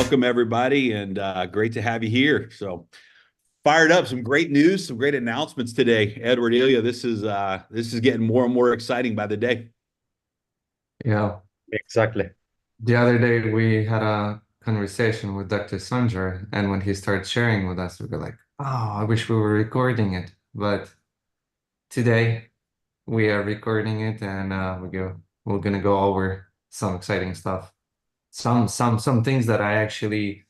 welcome everybody, and great to have you here. So fired up, some great news, some great announcements today. Edward, Ilya, this is getting more and more exciting by the day. Yeah, Exactly. the other day we had a conversation with Dr. Sandjar, and when he started sharing with us, we were like, "Oh, I wish we were recording it." But today we are recording it, and we're gonna go over some exciting stuff, some things that I actually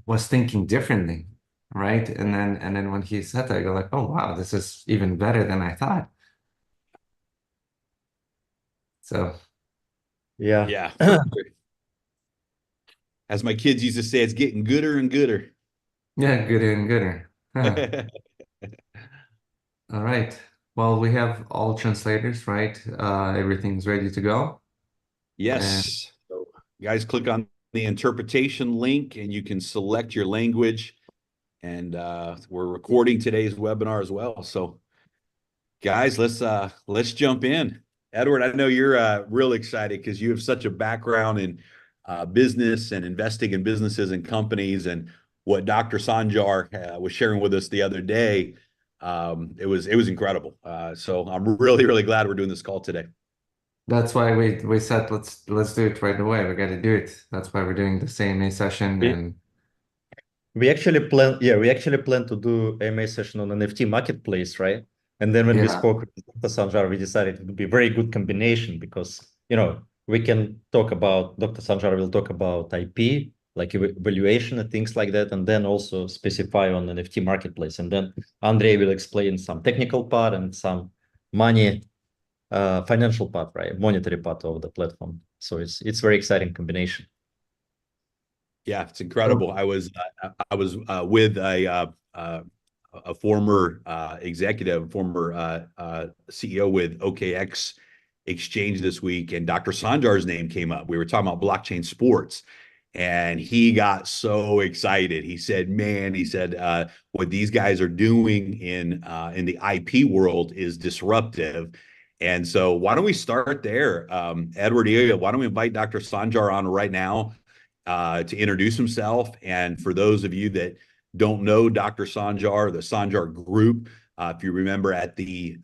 was thinking differently, right? And then when he said that, I go like, "Oh wow, this is even better than I thought." So Yeah. Yeah, for sure. As my kids used to say, it's getting gooder and gooder. yeah, gooder and gooder. Huh. All right. Well, we have all translators, right? Everything's ready to go. And Yes. So, guys, click on the interpretation link, and you can select your language. And we're recording today's webinar as well. So, guys, let's jump in. Edward, I know you're real excited because you have such a background in business and investing in businesses and companies, and what Dr. Sandjar was sharing with us the other day. It was incredible. So I'm really glad we're doing this call today. that's why we said let's do it right away. We got to do it. That's why we're doing the same A session. We And we actually plan to do AMA session on NFT marketplace, right? And then when we yeah, spoke with Dr. Sanjar, we decided it would be a very good combination because we can talk about Dr. Sanjar will talk about IP, like valuation and things like that, and then also specify on NFT marketplace. And then Andrei will explain some technical part and some money, financial part, right? Monetary part of the platform. So it's very exciting combination. Yeah, it's so incredible. I was with a former executive, former CEO with OKX Exchange this week, and Dr. Sanjar's name came up. We were talking about blockchain sports, and he got so excited. He said, "Man," he said, "what these guys are doing in the IP world is disruptive." And so, why don't we start there, Edward Ilya? Why don't we invite Dr. Sanjar on right now? To introduce himself. And for those of you that don't know Dr. Sandjar, the Sandjar Group, if you remember at the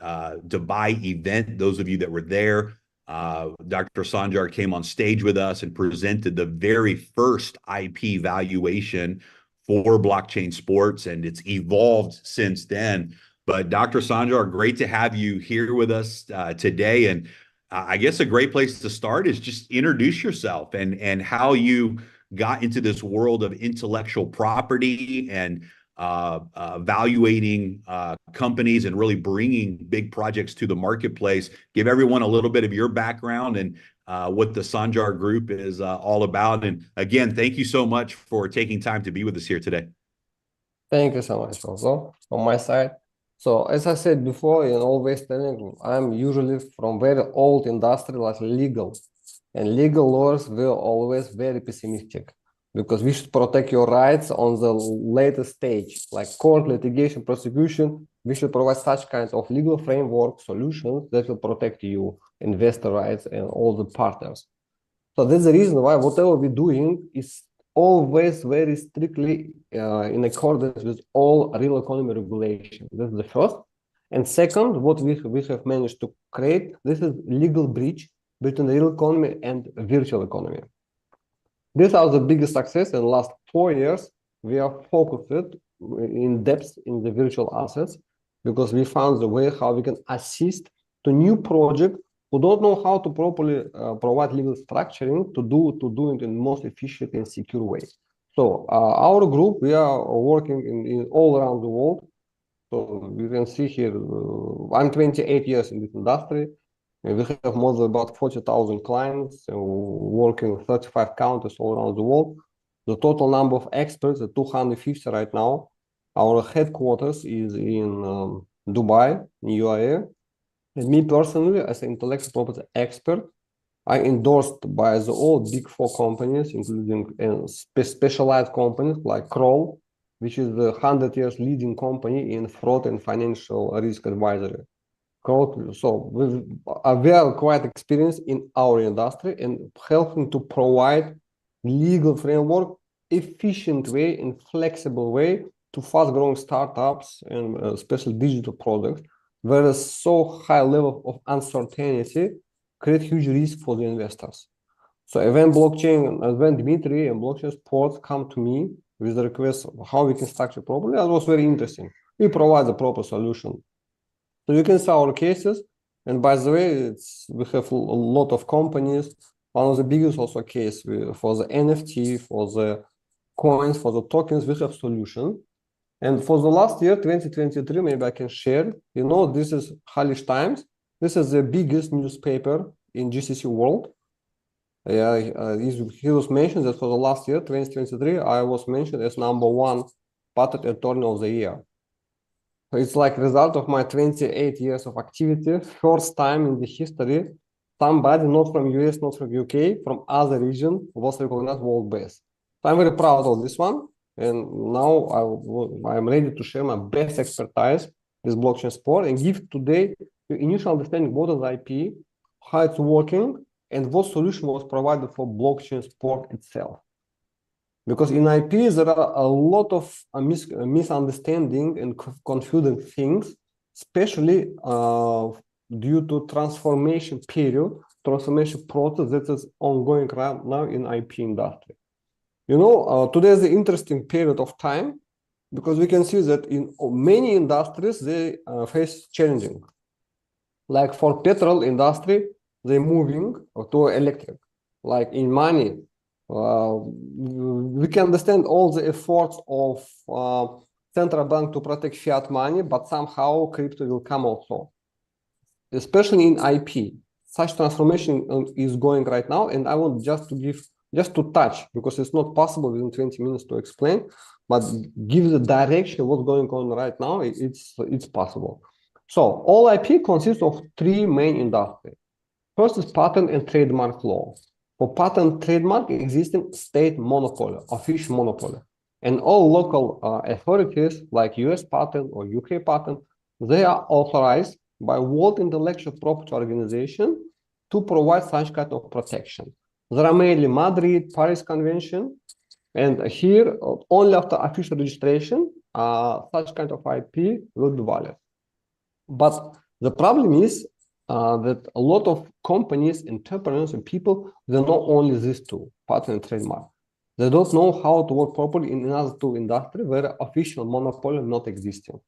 Dubai event, those of you that were there, Dr. Sandjar came on stage with us and presented the very first IP valuation for blockchain sports, and it's evolved since then. But Dr. Sandjar, great to have you here with us today. And I guess a great place to start is just introduce yourself and how you got into this world of intellectual property and evaluating companies and really bringing big projects to the marketplace. Give everyone a little bit of your background and what the Sandjar Group is all about. And again, thank you so much for taking time to be with us here today. Thank you so much also on my side. So as I said before, in always telling, I'm usually from very old industry like legal. And legal lawyers were always very pessimistic because we should protect your rights on the later stage, like court, litigation, prosecution. We should provide such kinds of legal framework solutions that will protect you, investor rights, and all the partners. So that's the reason why whatever we're doing is always very strictly in accordance with all real economy regulations. That's the first. And second, what we have managed to create, this is legal bridge between the real economy and virtual economy. These are the biggest success in the last 4 years. We are focused in depth in the virtual assets because we found the way how we can assist to new project who don't know how to properly provide legal structuring to do it in most efficient and secure way. So our group, we are working in all around the world. So you can see here, I'm 28 years in this industry. We have more than about 40,000 clients working in 35 countries all around the world. The total number of experts is 250 right now. Our headquarters is in Dubai, in UAE. And me personally, as an intellectual property expert, I endorsed by the all big four companies, including specialized companies like Kroll, which is the 100 years leading company in fraud and financial risk advisory. So we are quite experienced in our industry and helping to provide legal framework, efficient way and flexible way to fast-growing startups and especially digital products, where a so high level of uncertainty create huge risk for the investors. So when Dmitry and blockchain support come to me with the request of how we can structure properly, that was very interesting. We provide the proper solution. So you can see our cases, and by the way, we have a lot of companies. One of the biggest also case for the NFT, for the coins, for the tokens, we have solution. And for the last year, 2023, maybe I can share, this is Halish Times. This is the biggest newspaper in GCC world. He was mentioned that for the last year, 2023, I was mentioned as #1 patent attorney of the year. So it's like result of my 28 years of activity. First time in the history, somebody not from US, not from UK, from other region was recognized world-based. So I'm very proud of this one. And now I'm ready to share my best expertise with blockchain support and give today the initial understanding what is IP, how it's working, and what solution was provided for blockchain support itself. Because in IP, there are a lot of misunderstanding and confusing things, especially due to transformation process that is ongoing right now in IP industry. Today is an interesting period of time because we can see that in many industries, they face challenging. Like for petrol industry, they're moving to electric. Like in money, we can understand all the efforts of central bank to protect fiat money, but somehow crypto will come also, especially in IP. Such transformation is going right now, and I want just to touch, because it's not possible within 20 minutes to explain, but give the direction what's going on right now. It's possible. So all IP consists of 3 main industries. First is patent and trademark law. For patent and trademark, existing state monopoly, official monopoly, and all local authorities like US patent or UK patent, they are authorized by World Intellectual Property Organization to provide such kind of protection. There are mainly Madrid, Paris Convention, and here only after official registration, such kind of IP will be valid. But the problem is that a lot of companies, entrepreneurs, and people, they know only these 2, patent and trademark. They don't know how to work properly in another 2 industries where official monopoly not existing.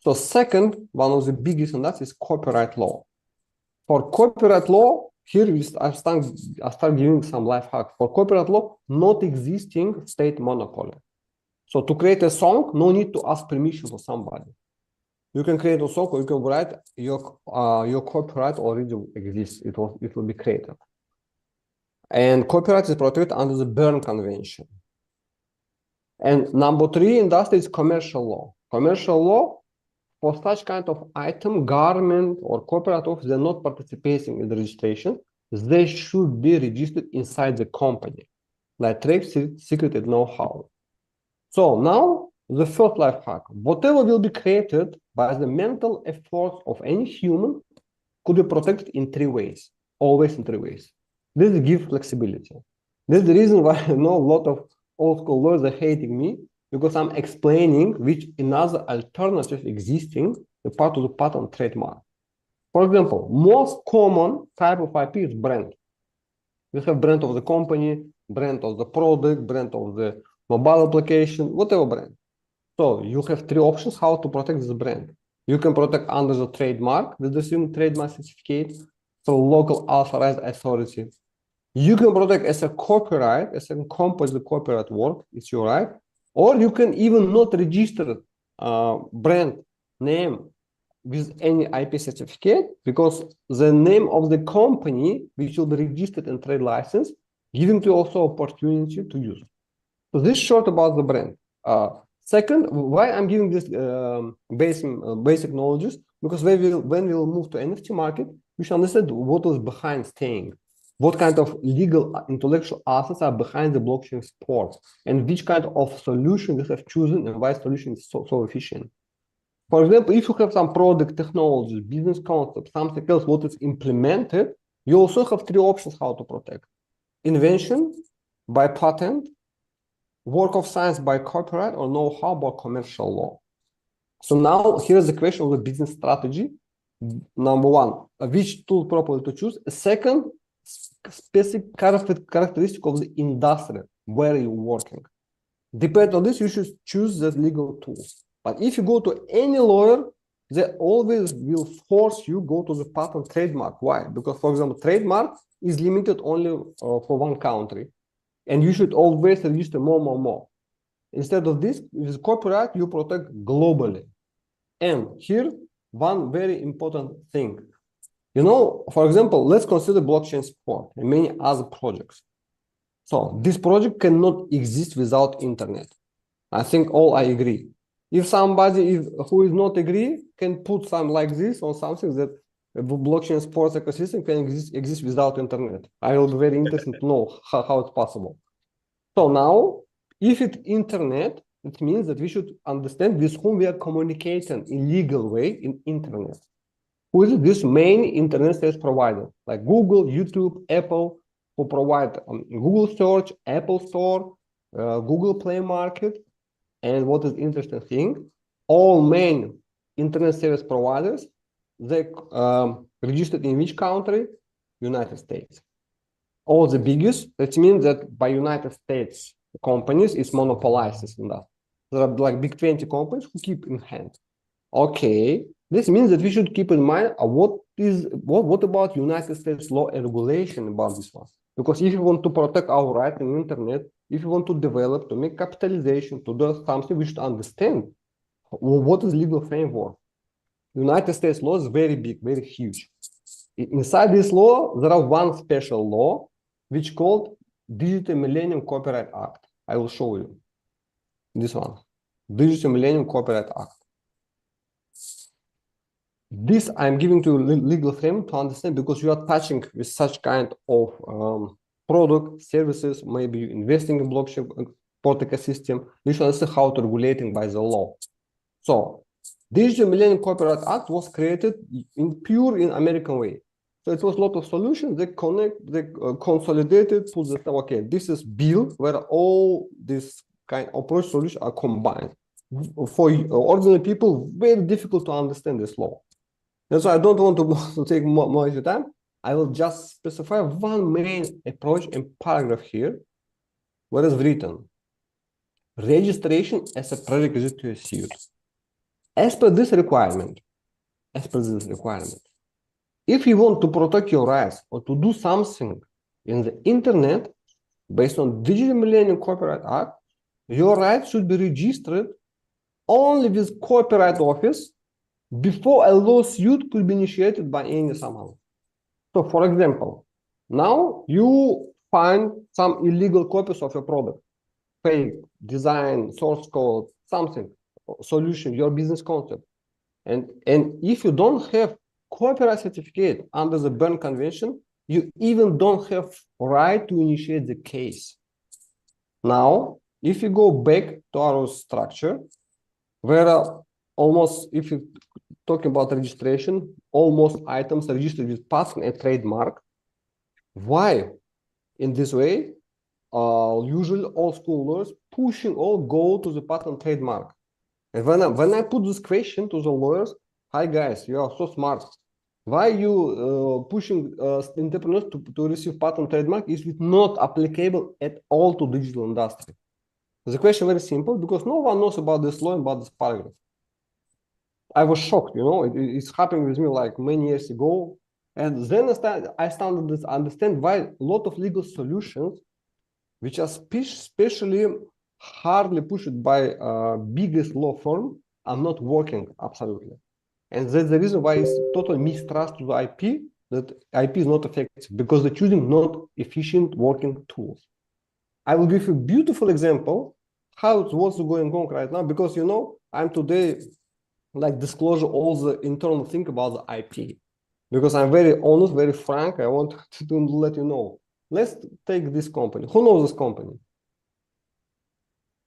So second, one of the biggest in that is copyright law. For copyright law, here I start giving some life hack. For copyright law, not existing state monopoly. So to create a song, no need to ask permission for somebody. You can create a song, or you can write your copyright already exists. It will be created. And copyright is protected under the Berne Convention. And number 3 industry is commercial law. Commercial law, for such kind of item, government or corporate office, they're not participating in the registration. They should be registered inside the company, like trade secret and know-how. So now the first life hack, whatever will be created by the mental efforts of any human could be protected in 3 ways, always in 3 ways. This gives flexibility. This is the reason why I know a lot of old school lawyers are hating me, because I'm explaining which another alternative existing, the part of the patent trademark. For example, most common type of IP is brand. We have brand of the company, brand of the product, brand of the mobile application, whatever brand. So you have 3 options how to protect this brand. You can protect under the trademark with the same trademark certificate, so local authorized authority. You can protect as a copyright, as a composite copyright work, it's your right. Or you can even not register brand name with any IP certificate, because the name of the company which will be registered and trade license, giving you also opportunity to use. So this short about the brand. Second, why I'm giving this basic knowledges, because when we will move to NFT market, we should understand what is behind staying. What kind of legal intellectual assets are behind the blockchain support, and which kind of solution we have chosen and why solution is so efficient. For example, if you have some product technology, business concept, something else, what is implemented, you also have 3 options how to protect. Invention, by patent, work of science by copyright, or know-how by commercial law? So now here's the question of the business strategy. Number one, which tool properly to choose. Second, specific characteristic of the industry where you're working. Depending on this, you should choose the legal tools. But if you go to any lawyer, they always will force you go to the patent trademark. Why? Because, for example, trademark is limited only for one country. And you should always register more. Instead of this, with copyright, you protect globally. And here, one very important thing. You know, for example, let's consider blockchain support and many other projects. So this project cannot exist without internet. I think all I agree. If somebody who is not agree can put some like this on something that blockchain sports ecosystem can exist without internet. I will be very interested to know how it's possible. So now, if it's internet, it means that we should understand with whom we are communicating in legal way in internet. Who is this main internet service provider? Like Google, YouTube, Apple, who provide Google Search, Apple Store, Google Play Market. And what is interesting thing, all main internet service providers, they registered in which country? United States. All the biggest, that means that by United States companies is monopolized in that. There are like big 20 companies who keep in hand. Okay, this means that we should keep in mind what about United States law and regulation about this one? Because if you want to protect our right in the internet, if you want to develop, to make capitalization, to do something, we should understand what is legal framework. United States law is very big, very huge. Inside this law, there are one special law, which called Digital Millennium Copyright Act. I will show you this one, Digital Millennium Copyright Act. This I'm giving to legal framework to understand because you are touching with such kind of product, services, maybe you're investing in blockchain ecosystem, you should understand how to regulating by the law. So Digital Millennium Copyright Act was created in American way. So it was a lot of solutions. They consolidated, put the okay. This is bill where all this kind of approach solutions are combined. For ordinary people, very difficult to understand this law. And so I don't want to take more of your time. I will just specify one main approach and paragraph here, where is written registration as a prerequisite to a suit. As per this requirement, if you want to protect your rights or to do something in the internet based on Digital Millennium Copyright Act, your rights should be registered only with Copyright Office before a lawsuit could be initiated by any someone. So, for example, now you find some illegal copies of your product, fake, design, source code, something, solution, your business concept. And if you don't have copyright certificate under the Berne Convention, you even don't have right to initiate the case. Now, if you go back to our structure, where almost, if you talking about registration, almost items are registered with patent and trademark. Why? In this way, usually all school lawyers pushing all go to the patent trademark. And when I put this question to the lawyers, hi guys, you are so smart. Why you pushing entrepreneurs to receive patent trademark is not applicable at all to digital industry? The question very simple, because no one knows about this law and about this paragraph. I was shocked, you know, it's happening with me like many years ago. And then I started to understand why a lot of legal solutions, which are especially hardly pushed by biggest law firm, are not working absolutely. And that's the reason why it's total mistrust to the IP, that IP is not effective because they're choosing not efficient working tools. I will give you a beautiful example how what's going on right now, because, you know, I'm today like disclosure all the internal thing about the IP, because I'm very honest, very frank. I want to let you know. Let's take this company. Who knows this company?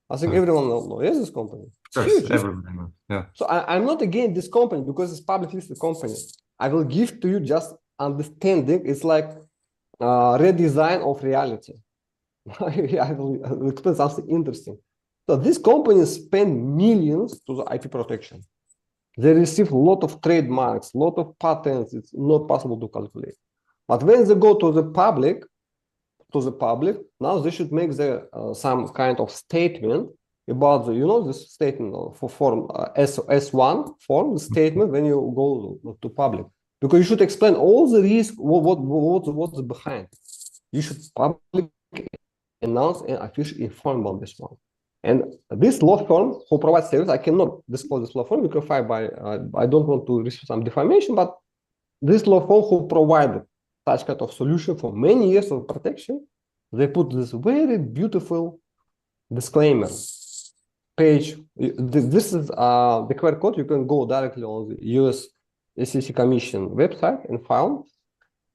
I think everyone knows this company. Yes, everyone knows. Yeah. So I'm not against this company because it's public listed company. I will give to you just understanding. It's like redesign of reality. I'll explain something interesting. So these companies spend millions to the IP protection. They receive a lot of trademarks, a lot of patents. It's not possible to calculate. But when they go to the public, now they should make some kind of statement about this statement for form S1 form, the statement when you go to public, because you should explain all the risk, what's behind. You should publicly announce and officially inform about this one. And this law firm who provides service, I cannot disclose this law firm because I don't want to receive some defamation, but this law firm who provided such kind of solution for many years of protection, they put this very beautiful disclaimer page. This is the QR code. You can go directly on the US SEC Commission website and found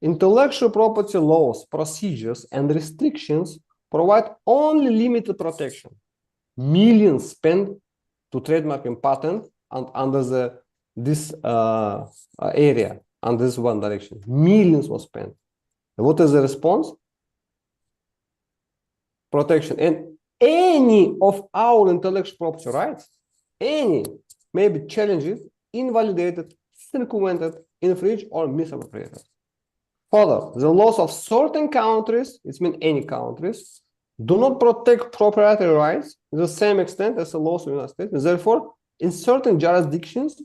intellectual property laws, procedures, and restrictions provide only limited protection. Millions spent to trademark and patent under this area, under this one direction. Millions was spent. And what is the response? Protection. And any of our intellectual property rights, any, may be challenged, invalidated, circumvented, infringed, or misappropriated. Further, the laws of certain countries, it means any countries, do not protect proprietary rights to the same extent as the laws of the United States. Therefore, in certain jurisdictions,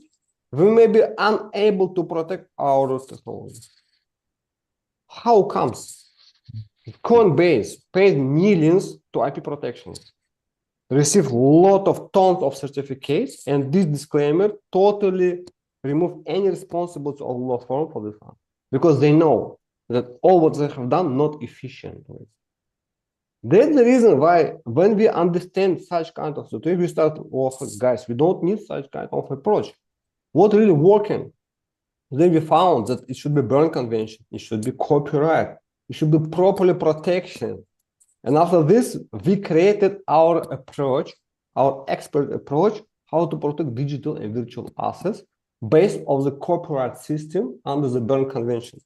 we may be unable to protect our technology. How comes? Coinbase paid millions to IP protection, received a lot of tons of certificates, and this disclaimer totally removed any responsibility of law firm for this one, because they know that all what they have done not efficiently. That's the reason why when we understand such kind of situation, we start, oh, guys, we don't need such kind of approach. What really working? Then we found that it should be Berne Convention, it should be copyright, it should be properly protection. And after this, we created our approach, our expert approach, how to protect digital and virtual assets based on the copyright system under the Berne Convention.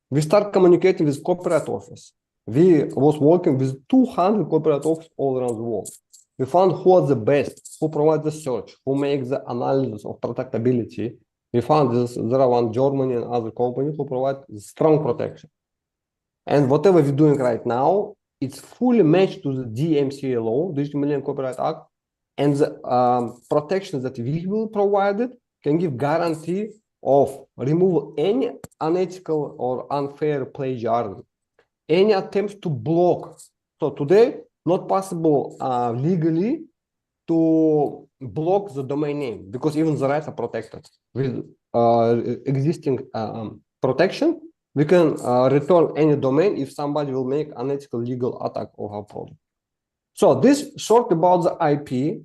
We start communicating with copyright office. We was working with 200 copyright offices all around the world. We found who are the best, who provide the search, who makes the analysis of protectability. We found there are one Germany and other companies who provide strong protection. And whatever we're doing right now, it's fully matched to the DMCA law, Digital Millennium Copyright Act, and the protections that we will provide it can give guarantee of remove any unethical or unfair plagiarism, any attempts to block. So today, not possible legally to block the domain name because even the rights are protected. With existing protection, we can return any domain if somebody will make unethical legal attack on our product. So this short about the IP,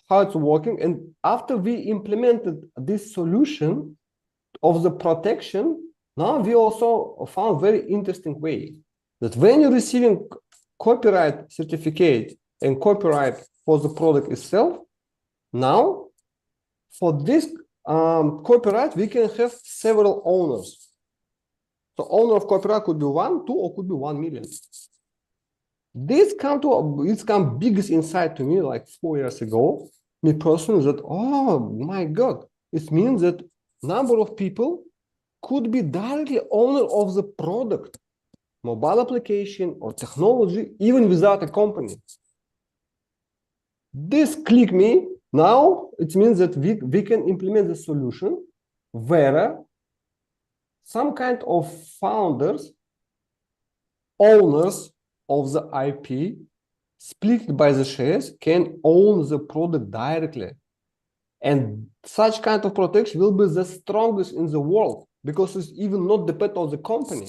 how it's working, and after we implemented this solution of the protection, now we also found very interesting way that when you're receiving copyright certificate and copyright for the product itself, now for this copyright, we can have several owners. The owner of copyright could be 1, 2, or could be 1 million. This come biggest insight to me like 4 years ago, me personally, that, oh my God, it means that number of people could be directly owner of the product, mobile application or technology, even without a company. This clicked me. Now it means that we can implement the solution where some kind of founders, owners of the IP, split by the shares, can own the product directly. And such kind of protection will be the strongest in the world because it's even not depend on the company.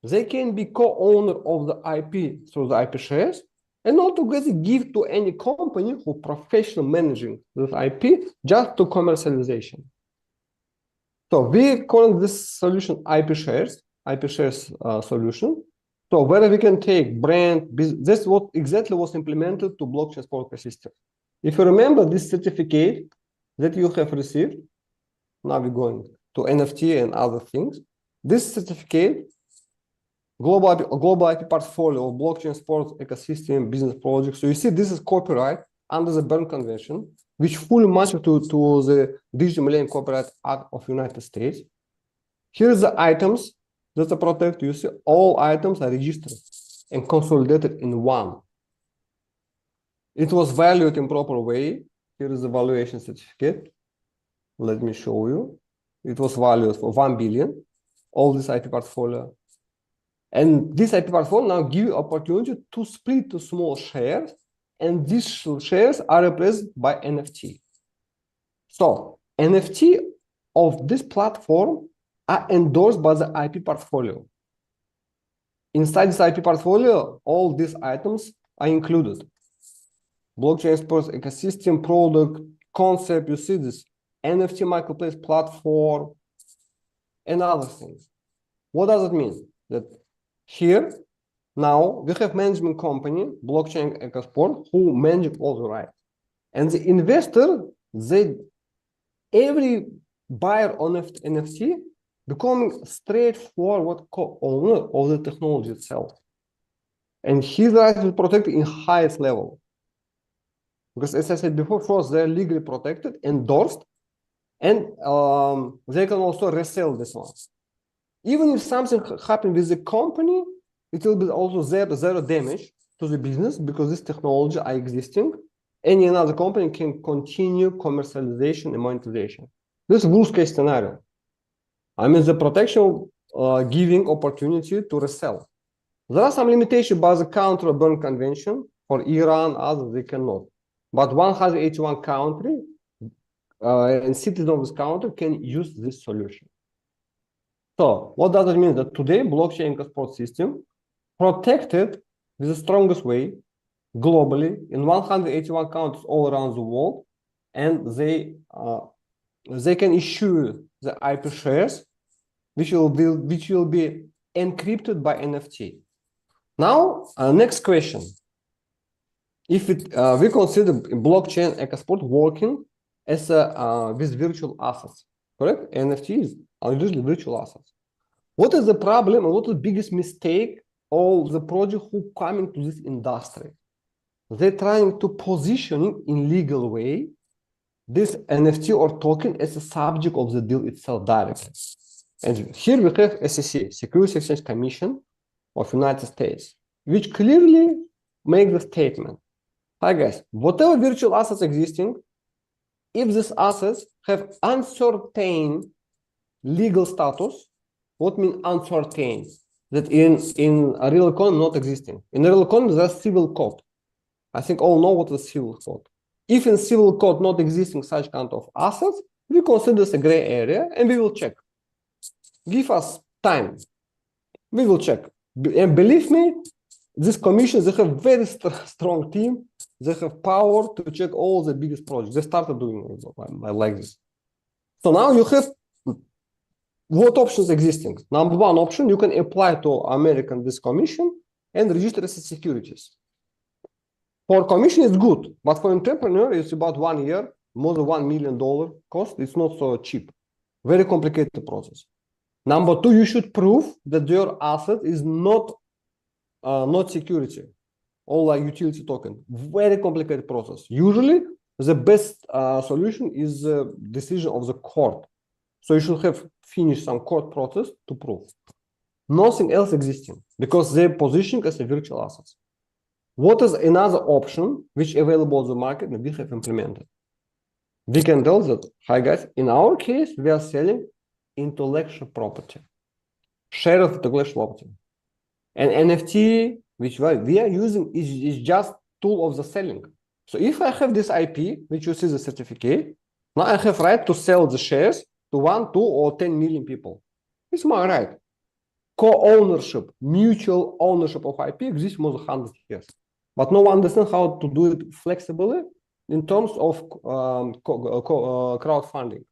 They can be co-owner of the IP through the IP shares and not together give to any company who professional managing this IP just to commercialization. So we call this solution IP shares solution. So whether we can take brand, this is what exactly was implemented to blockchain support system. If you remember this certificate that you have received, now we're going to NFT and other things. This certificate global IP portfolio of blockchain sports ecosystem business projects. So you see, this is copyright under the Berne Convention, which fully matches to the Digital Millennium Copyright Act of United States. Here's the items that are protected. You see, all items are registered and consolidated in one. It was valued in proper way. Here is the valuation certificate. Let me show you. It was valued for 1 billion, all this IP portfolio. And this IP portfolio now give you opportunity to split to small shares, and these shares are replaced by NFT. So NFT of this platform are endorsed by the IP portfolio. Inside this IP portfolio, all these items are included. Blockchain sports ecosystem, product, concept, you see this NFT marketplace platform, and other things. What does it mean? That here, now we have management company, Blockchain EcoSport, who manage all the rights. And the investor, every buyer on NFT becoming straightforward co-owner of the technology itself. And his rights will protect in highest level. Because as I said before, first they're legally protected, endorsed, and they can also resell this one. Even if something happens with the company, it will be also zero damage to the business because this technology are existing. Any another company can continue commercialization and monetization. This is worst case scenario. I mean, the protection giving opportunity to resell. There are some limitations by the country of Berne Convention. For Iran, others, they cannot. But 181 country and citizens of this country can use this solution. So what does it mean? That today, blockchain EcoSport system protected with the strongest way globally in 181 countries all around the world, and they can issue the IP shares, which will be encrypted by NFT. Now, next question. If we consider blockchain EcoSport working as with virtual assets, correct? NFTs are usually virtual assets. What is the problem and what is the biggest mistake of the project who come into this industry? They're trying to position in legal way this NFT or token as a subject of the deal itself directly. And here we have SEC, Securities Exchange Commission of United States, which clearly makes the statement. Hi guys, whatever virtual assets existing, if these assets have uncertain legal status, what means uncertain? That in a real economy not existing. In a real economy, there's civil code. I think all know what is civil code. If in civil code not existing such kind of assets, we consider this a gray area and we will check. Give us time. We will check. And believe me, this commission, they have very strong team. They have power to check all the biggest projects. They started doing it. I like this. So now you have what options existing. Number one option, you can apply to American this commission and register as a securities. For commission, it's good, but for entrepreneur, it's about 1 year, more than $1 million cost. It's not so cheap. Very complicated process. Number two, you should prove that your asset is not security or like utility token. Very complicated process. Usually, the best solution is the decision of the court. So you should have finished some court process to prove. Nothing else existing because they're positioned as a virtual assets. What is another option which available on the market and we have implemented? We can tell that, hi guys, in our case, we are selling intellectual property, share of intellectual property. And NFT, which we are using, is just tool of the selling. So if I have this IP, which you see the certificate, now I have right to sell the shares to 1, 2, or 10 million people. It's my right. Co-ownership, mutual ownership of IP exists more than 100 years. But no one understands how to do it flexibly in terms of crowdfunding.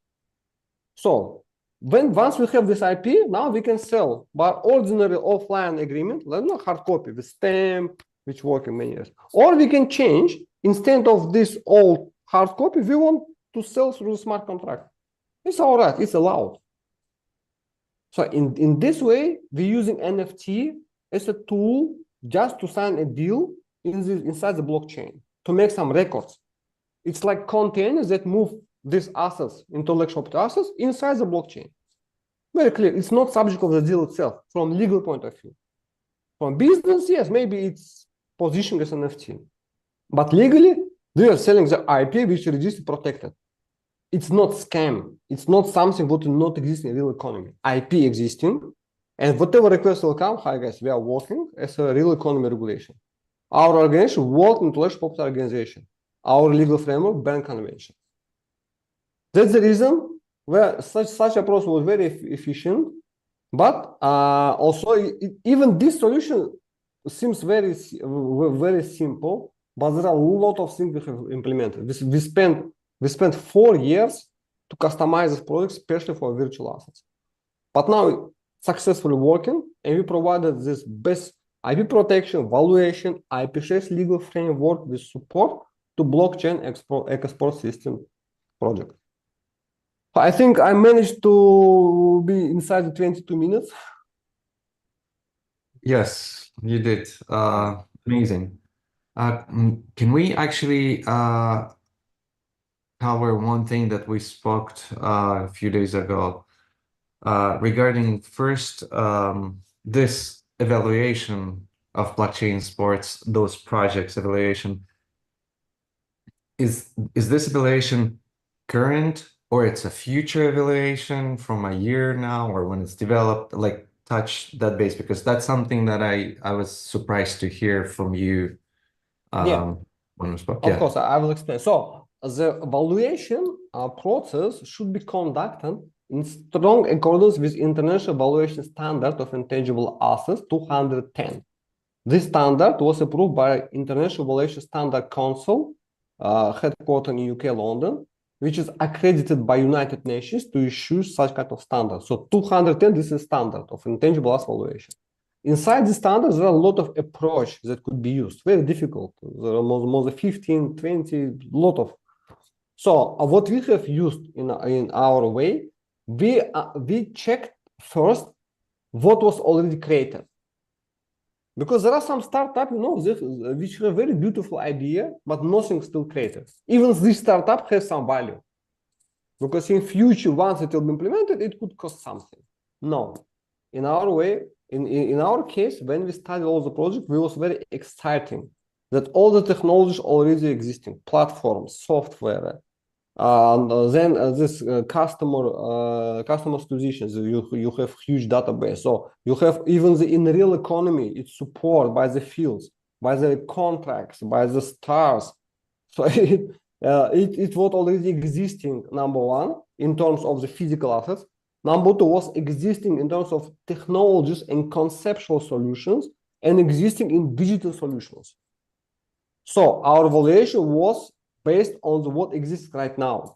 So once we have this IP, now we can sell by ordinary offline agreement, like not hard copy with stamp, which work in many years. Or we can change, instead of this old hard copy, we want to sell through smart contract. It's all right, it's allowed. So in this way, we're using NFT as a tool just to sign a deal inside the blockchain to make some records. It's like containers that move these assets, intellectual property assets, inside the blockchain. Very clear. It's not subject of the deal itself from legal point of view. From business, yes, maybe it's positioned as an NFT. But legally, they are selling the IP which is registered protected. It's not scam. It's not something that will not exist in real economy. IP existing, and whatever request will come, hi guys, we are working as a real economy regulation. Our organization works intellectual property organization. Our legal framework, Berne Convention. That's the reason where such approach was very efficient, but also even this solution seems very simple, but there are a lot of things we have implemented. We spent 4 years to customize this product, especially for virtual assets. But now it's successfully working, and we provided this best IP protection, valuation, IP shares legal framework with support to blockchain export system project. I think I managed to be inside the 22 minutes. Yes, you did. Amazing. Can we actually cover one thing that we spoke a few days ago regarding first this evaluation of blockchain sports, those projects evaluation. Is this evaluation current, or it's a future evaluation from a year now, or when it's developed? Like, touch that base, because that's something that I was surprised to hear from you when we spoke. Of course, I will explain. So the evaluation process should be conducted in strong accordance with International Valuation Standard of Intangible Assets 210. This standard was approved by International Valuation Standard Council, headquartered in UK, London, which is accredited by United Nations to issue such kind of standards. So 210, this is standard of intangible asset valuation. Inside the standards, there are a lot of approaches that could be used. Very difficult. There are more than 15, 20, lot of. So what we have used in our way, we checked first what was already created. Because there are some startups, which have a very beautiful idea, but nothing still created. Even this startup has some value. Because in future, once it will be implemented, it could cost something. No. In our way, in our case, when we studied all the project, it was very exciting that all the technologies already existing, platforms, software, and then this customer acquisitions, you have huge database. So you have even in the real economy, it's support by the fields, by the contracts, by the stars. So it was already existing, number one, in terms of the physical assets. Number two was existing in terms of technologies and conceptual solutions, and existing in digital solutions. So our evaluation was based on what exists right now,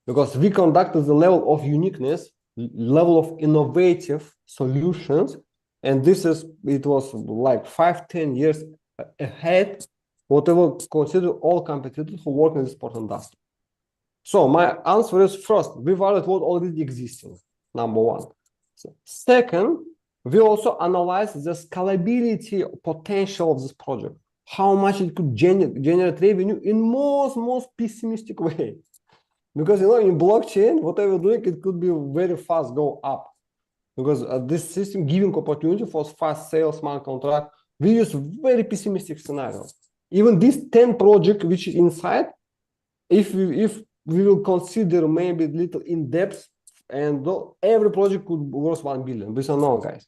because we conducted the level of uniqueness, level of innovative solutions, and it was like 5-10 years ahead, whatever consider all competitors who work in the sport industry. So my answer is, first, we evaluate what already existing, number one. So second, we also analyze the scalability potential of this project, how much it could generate revenue in most pessimistic way. Because in blockchain, whatever you're doing, it could be very fast go up. Because this system giving opportunity for fast sales, smart contract, we use very pessimistic scenario. Even this 10 project which is inside, if we will consider maybe little in depth, and every project could worth 1 billion. We don't know, guys.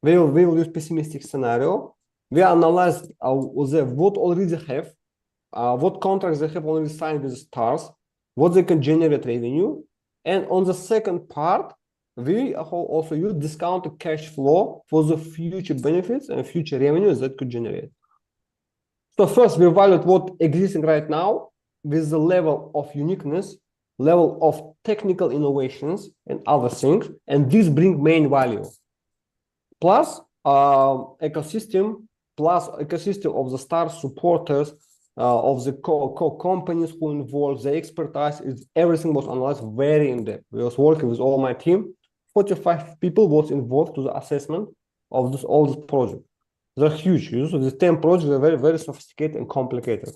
We will use pessimistic scenario. We analyze what already have, what contracts they have already signed with the stars, what they can generate revenue. And on the second part, we also use discounted cash flow for the future benefits and future revenues that could generate. So first, we evaluate what existing right now with the level of uniqueness, level of technical innovations, and other things. And this brings main value. Plus ecosystem of the star supporters, of the companies who involve the expertise. Everything was analyzed very in depth. We was working with all my team. 45 people was involved to the assessment of all this project. They're huge. Usually the 10 projects are very, very sophisticated and complicated.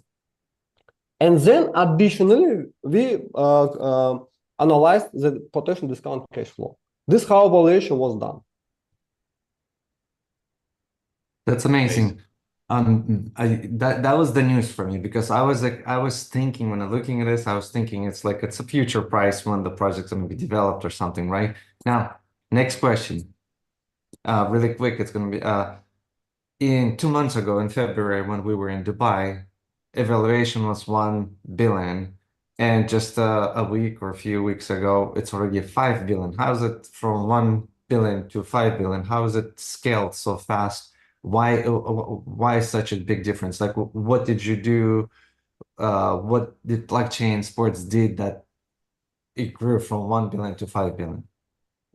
And then additionally, we analyzed the potential discount cash flow. This how evaluation was done. That's amazing. That was the news for me because I was thinking when I'm looking at this, I was thinking it's like it's a future price when the project's going to be developed or something, right? Now, next question. Really quick, it's going to be in 2 months ago in February when we were in Dubai, evaluation was 1 billion, and just a week or a few weeks ago, it's already 5 billion. How is it from 1 billion to 5 billion? How is it scaled so fast? Why such a big difference? Like, what did you do? What did blockchain sports did that it grew from 1 billion to 5 billion?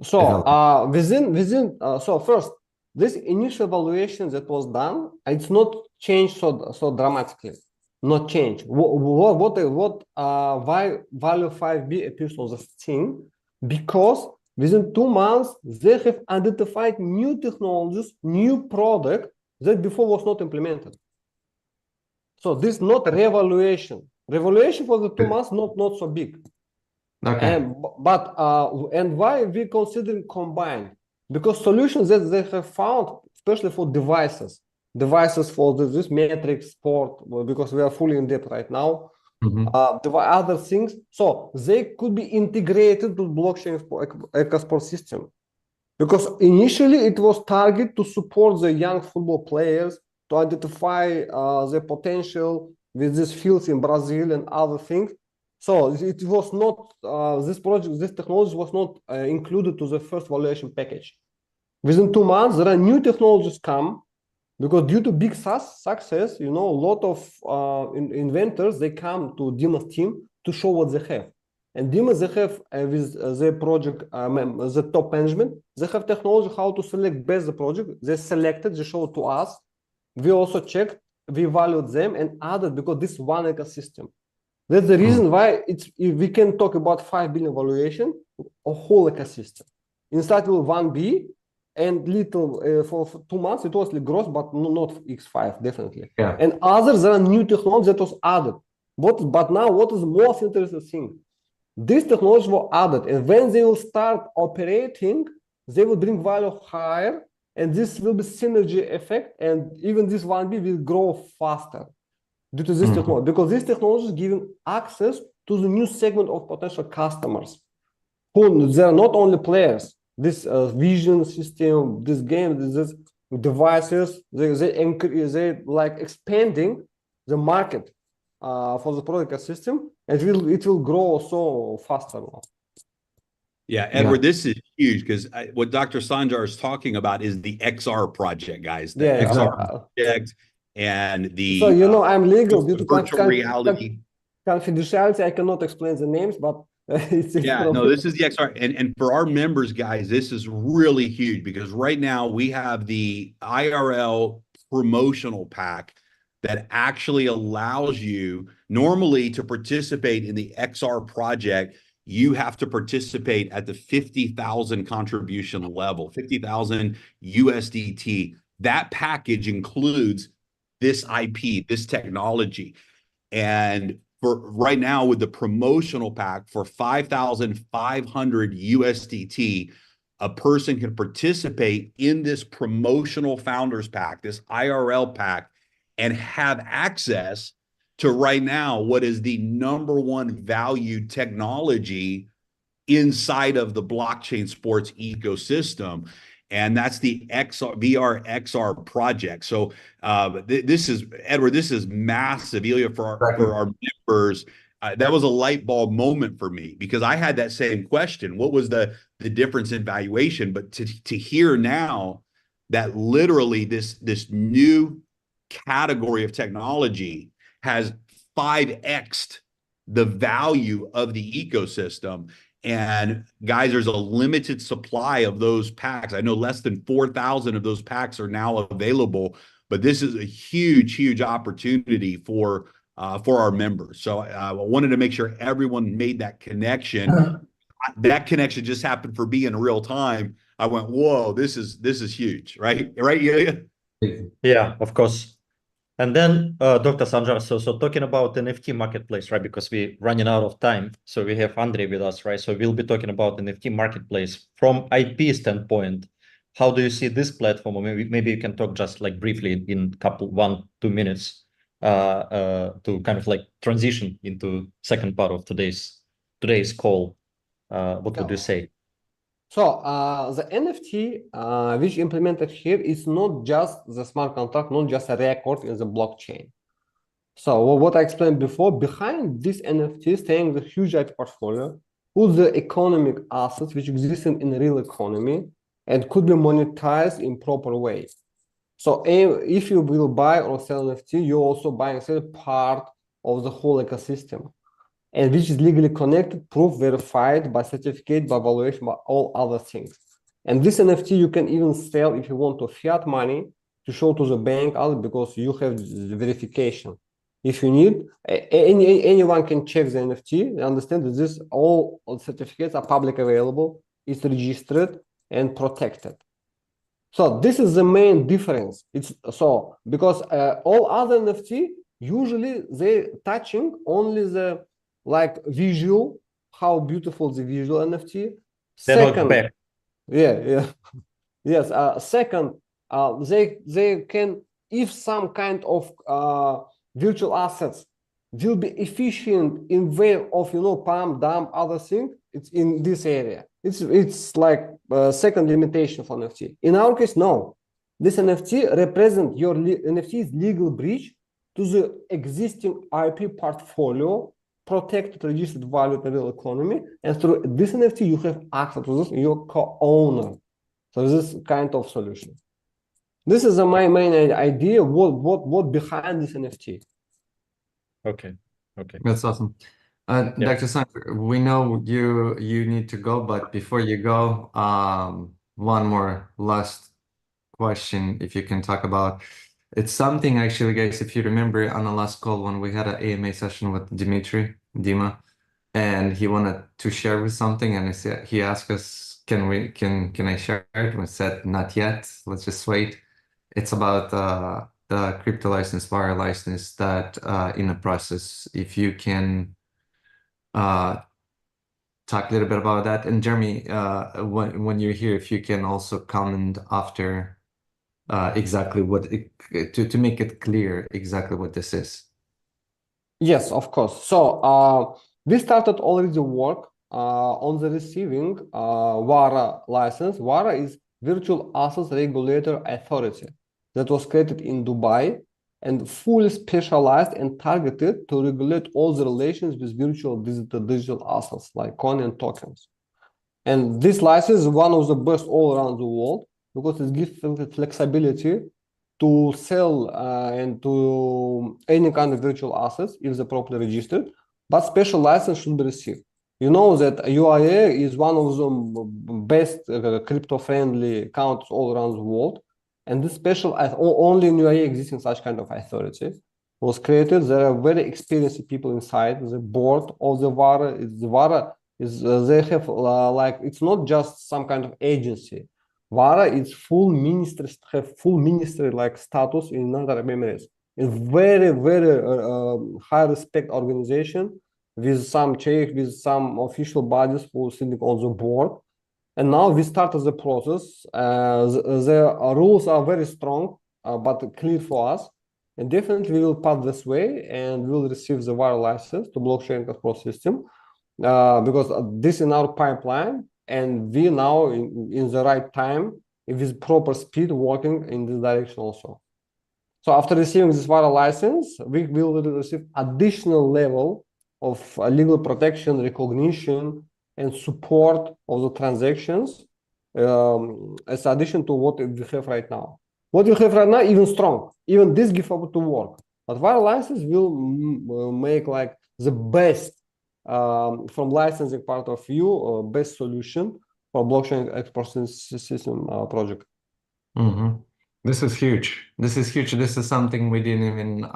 So so first, this initial evaluation that was done, it's not changed so dramatically. Not change. Why value 5B appears on the thing? Because within 2 months, they have identified new technologies, new product that before was not implemented. So this is not revaluation. Revaluation for the 2 months, not so big. Okay. And why we consider combined? Because solutions that they have found, especially for devices for this metrics sport, because we are fully in depth right now. There were other things, so they could be integrated to blockchain ecosport system. Because initially it was targeted to support the young football players to identify their potential with these fields in Brazil and other things. So it was not this technology was not included to the first valuation package. Within 2 months, there are new technologies come because due to big success, a lot of inventors they come to Dima's team to show what they have. And Dima, they have with their project, the top management, they have technology how to select best the project. They selected, they showed to us. We also checked, we valued them and added because this is one ecosystem. That's the reason why we can talk about 5 billion valuation, a whole ecosystem. Inside will 1B and little for 2 months, it was like gross, but not X5, definitely. Yeah. And others, there are new technology that was added. But now what is the most interesting thing? These technologies were added, and when they will start operating, they will bring value higher, and this will be synergy effect, and even this 1B will grow faster due to this technology, because this technology is giving access to the new segment of potential customers who they are not only players. This vision system, this game, this devices, they like expanding the market for the product system, and it will grow so faster now. Yeah, Edward, this is huge because what Dr. Sandjar is talking about is the XR project, guys. The XR project and the so I'm legal due to virtual reality. Confidentiality. I cannot explain the names, but it's no, this is the XR, and for our members, guys, this is really huge because right now we have the IRL promotional pack that actually allows you normally to participate in the XR project. You have to participate at the 50,000 contribution level, 50,000 USDT. That package includes this IP, this technology. And for right now with the promotional pack for 5,500 USDT, a person can participate in this promotional founders pack, this IRL pack, and have access to right now what is the #1 valued technology inside of the blockchain sports ecosystem. And that's the VR XR project. So this is, Edward, this is massive, Ilya, for our members. That was a light bulb moment for me because I had that same question. What was the difference in valuation? But to hear now that literally this new category of technology has 5x'd the value of the ecosystem. And guys, there's a limited supply of those packs. I know less than 4,000 of those packs are now available, but this is a huge opportunity for our members. So I wanted to make sure everyone made that connection. That connection just happened for me in real time. I went, whoa, this is huge, right? Right, yeah. Yeah, of course. And then, Dr. Sandjar, so talking about NFT marketplace, right? Because we're running out of time. So we have Andre with us, right? So we'll be talking about NFT marketplace from IP standpoint. How do you see this platform? Or maybe you can talk just like briefly in couple 1-2 minutes to kind of like transition into second part of today's call. What would you say? So the NFT which implemented here is not just the smart contract, not just a record in the blockchain. So what I explained before, behind this NFT staying the huge IP portfolio, all the economic assets which exist in the real economy and could be monetized in proper way. So if you will buy or sell NFT, you're also buying and selling part of the whole ecosystem, and which is legally connected, proof, verified by certificate, by valuation, by all other things. And this NFT you can even sell if you want to fiat money to show to the bank because you have the verification. If you need, anyone can check the NFT, understand that this all certificates are public available, it's registered and protected. So this is the main difference. It's so because all other NFT usually they touching only the like visual, how beautiful the visual NFT. They're not Second, back. yeah. Yes. Second, they can, if some kind of virtual assets will be efficient in way of pump, dump, other thing. It's in this area. It's like second limitation for NFT. In our case, no. This NFT represent your NFT's legal breach to the existing IP portfolio, protected registered value in the real economy, and through this NFT you have access to this, your co-owner. So this is kind of solution. This is my main idea. What behind this NFT? Okay. That's awesome. Yeah. Dr. Sandjar, we know you need to go, but before you go, one more last question, if you can talk about. It's something actually, guys, if you remember on the last call when we had an AMA session with Dima, and he wanted to share with something, and he asked us, can I share it? We said not yet. Let's just wait. It's about the crypto license, wire license that in the process. If you can talk a little bit about that. And Jeremy, when you're here, if you can also comment after exactly what to make it clear exactly what this is. Yes, of course. So we started already the work on the receiving VARA license. VARA is Virtual Assets Regulator Authority that was created in Dubai and fully specialized and targeted to regulate all the relations with virtual digital assets like coin and tokens. And this license is one of the best all around the world because it gives flexibility to sell and to any kind of virtual assets if they're properly registered, but special license should be received. You know that UAE is one of the best crypto-friendly accounts all around the world, and this special only in UAE existing such kind of authority was created. There are very experienced people inside the board of the VARA. The VARA is they have like it's not just some kind of agency. VARA is full ministry, have full ministry like status in United Arab Emirates. A very high respect organization with some check, with some official bodies who are sitting on the board. And now we started the process. The rules are very strong, but clear for us. And definitely we will pass this way and we will receive the VARA license to blockchain control system because this is in our pipeline. And we now in the right time with proper speed working in this direction also. So after receiving this VARA license, we will receive additional level of legal protection, recognition, and support of the transactions as addition to what we have right now. What we have right now even strong, even this give up to work. But VARA license will make like the best from licensing part of view, best solution for blockchain export system project. Mm-hmm. This is huge. This is huge. This is something we didn't even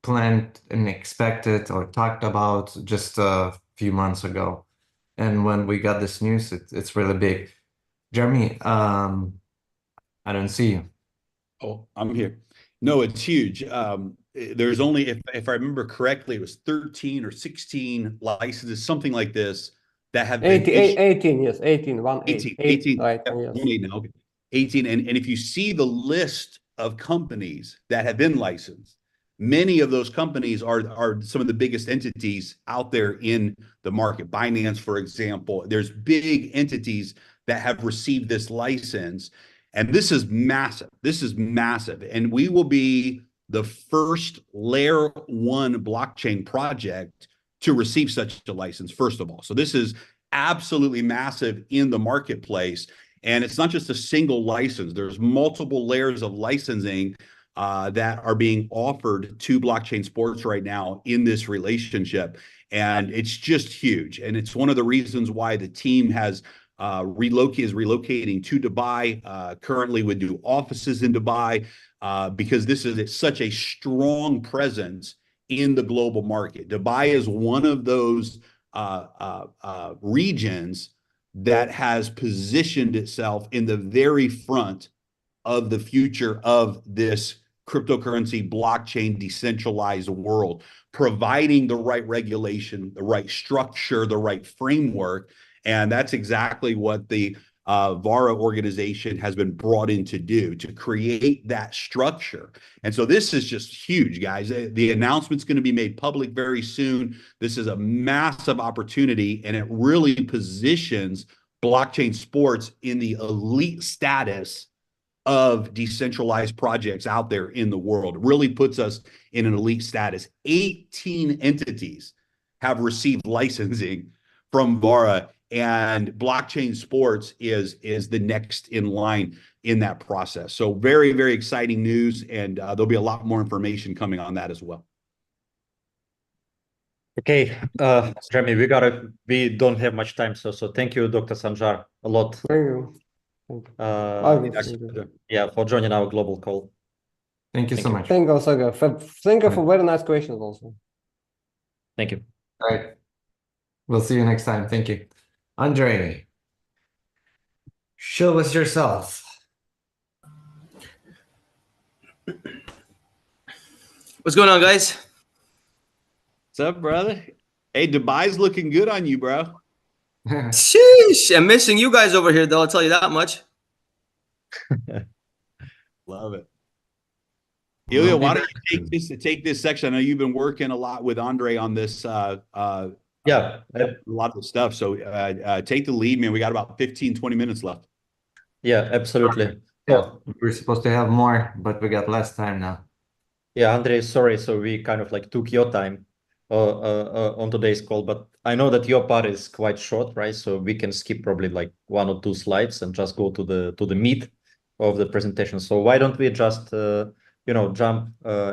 planned and expected or talked about just a few months ago. And when we got this news, it's really big. Jeremy, I don't see you. Oh, I'm here. No, it's huge. There's only, if I remember correctly, it was 13 or 16 licenses, something like this, that have been 18, yes, 18, 18, 8, right, yeah, yes. 1 8 now. Okay. 18. And if you see the list of companies that have been licensed, many of those companies are some of the biggest entities out there in the market. Binance, for example, there's big entities that have received this license. And this is massive. This is massive. And we will be the first layer one blockchain project to receive such a license, first of all. So this is absolutely massive in the marketplace. And it's not just a single license. There's multiple layers of licensing that are being offered to blockchain sports right now in this relationship. And it's just huge. And it's one of the reasons why the team has relocating to Dubai. Currently, we do offices in Dubai because this is such a strong presence in the global market. Dubai is one of those regions that has positioned itself in the very front of the future of this cryptocurrency, blockchain, decentralized world, providing the right regulation, the right structure, the right framework. And that's exactly what the VARA organization has been brought in to do, to create that structure. And so this is just huge, guys. The announcement's going to be made public very soon. This is a massive opportunity, and it really positions blockchain sports in the elite status of decentralized projects out there in the world. It really puts us in an elite status. 18 entities have received licensing from VARA, and blockchain sports is the next in line in that process. So very, very exciting news, and there'll be a lot more information coming on that as well. Okay, Jeremy, we don't have much time, so thank you, Dr. Sandjar, a lot. Thank you. Thank you. Yeah, for joining our global call. Thank you so much. Thank you also. Thank you for very nice questions also. Thank you. All right. We'll see you next time. Thank you. Andre, show us yourself. What's going on, guys? What's up, brother? Hey, Dubai's looking good on you, bro. Sheesh, I'm missing you guys over here, though. I'll tell you that much. Love it. Ilya, why don't you take this section? I know you've been working a lot with Andre on this. Yeah, a lot of the stuff. So take the lead, man. We got about 15, 20 minutes left. yeah, absolutely. Yeah, we're supposed to have more, but we got less time now. Yeah, Andre, sorry. So we kind of like took your time on today's call, but I know that your part is quite short, right? So we can skip probably like 1 or 2 slides and just go to the meat of the presentation. So why don't we just jump